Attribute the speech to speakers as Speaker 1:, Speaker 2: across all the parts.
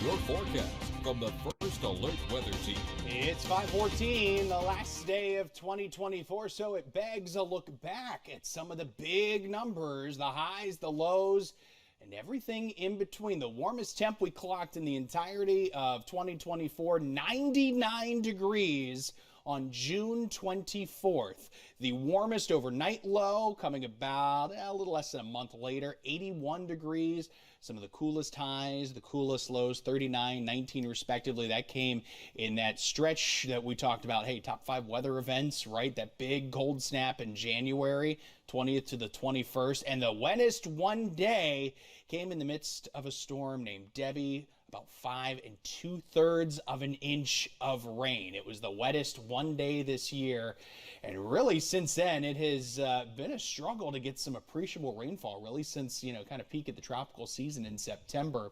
Speaker 1: your forecast from the First Alert Weather Team.
Speaker 2: It's 5:14, the last day of 2024, so it begs a look back at some of the big numbers, the highs, the lows, and everything in between. The warmest temp we clocked in the entirety of 2024, 99 degrees on June 24th. The warmest overnight low coming about a little less than a month later, 81 degrees. Some of the coolest highs, the coolest lows, 39, 19 respectively. That came in that stretch that we talked about. Hey, top 5 weather events, right? That big cold snap in January, 20th to the 21st. And the wettest one day came in the midst of a storm named Debbie. About 5 2/3 of an inch of rain. It was the wettest one day this year. And really, since then, it has been a struggle to get some appreciable rainfall, really, since, kind of peak at the tropical season in September.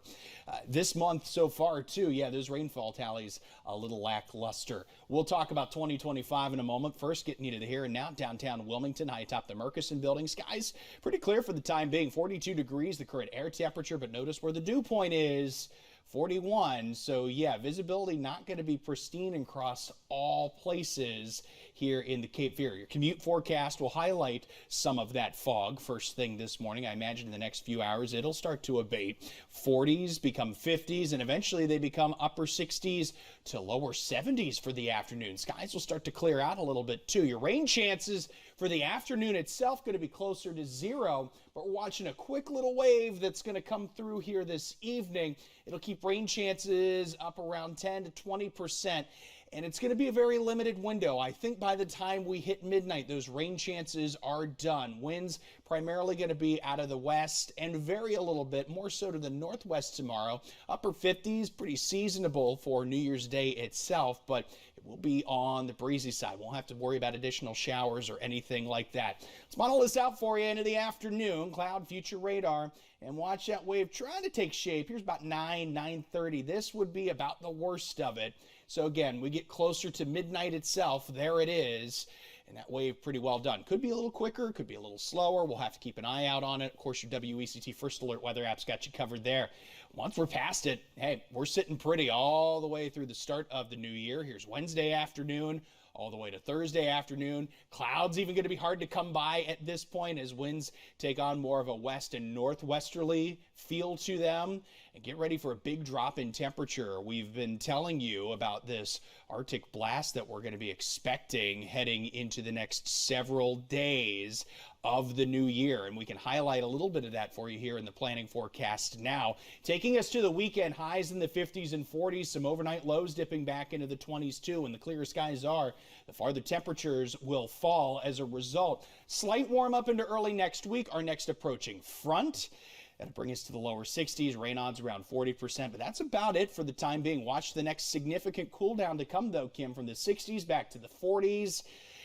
Speaker 2: This month so far, too, those rainfall tallies a little lackluster. We'll talk about 2025 in a moment. First, getting you to the here and now, downtown Wilmington, high atop the Murkison building. Skies pretty clear for the time being, 42 degrees, the current air temperature, but notice where the dew point is. 41. So visibility not going to be pristine across all places here in the Cape Fear. Your commute forecast will highlight some of that fog first thing this morning. I imagine in the next few hours it'll start to abate. 40s become 50s, and eventually they become upper 60s to lower 70s for the afternoon. Skies will start to clear out a little bit too. Your rain chances for the afternoon itself going to be closer to 0, but we're watching a quick little wave that's going to come through here this evening. It'll keep rain chances up around 10 to 20%, and it's going to be a very limited window. I think by the time we hit midnight, those rain chances are done. Winds primarily going to be out of the west and vary a little bit, more so to the northwest tomorrow. Upper 50s, pretty seasonable for New Year's Day itself, but it will be on the breezy side. Won't have to worry about additional showers or anything like that. Let's model this out for you into the afternoon. Cloud future radar. And watch that wave trying to take shape. Here's about 9:30. This would be about the worst of it. So again, we get closer to midnight itself. There it is. And that wave pretty well done. Could be a little quicker, could be a little slower. We'll have to keep an eye out on it. Of course, your WECT First Alert weather app's got you covered there. Once we're past it, hey, we're sitting pretty all the way through the start of the new year. Here's Wednesday afternoon, all the way to Thursday afternoon. Clouds even going to be hard to come by at this point as winds take on more of a west and northwesterly feel to them. And get ready for a big drop in temperature. We've been telling you about this Arctic blast that we're going to be expecting heading into the next several days of the new year, and we can highlight a little bit of that for you here in the planning forecast now. Taking us to the weekend, highs in the 50s and 40s, some overnight lows dipping back into the 20s too. And the clearer skies are, the farther temperatures will fall as a result. Slight warm up into early next week. Our next approaching front, that'll bring us to the lower 60s, rain odds around 40%, but that's about it for the time being. Watch the next significant cool down to come though, Kim, from the 60s back to the 40s.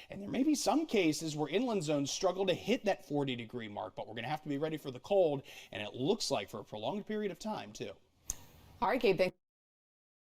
Speaker 2: And there may be some cases where inland zones struggle to hit that 40-degree mark, but we're going to have to be ready for the cold, and it looks like for a prolonged period of time, too.
Speaker 3: All right, Kate, thanks.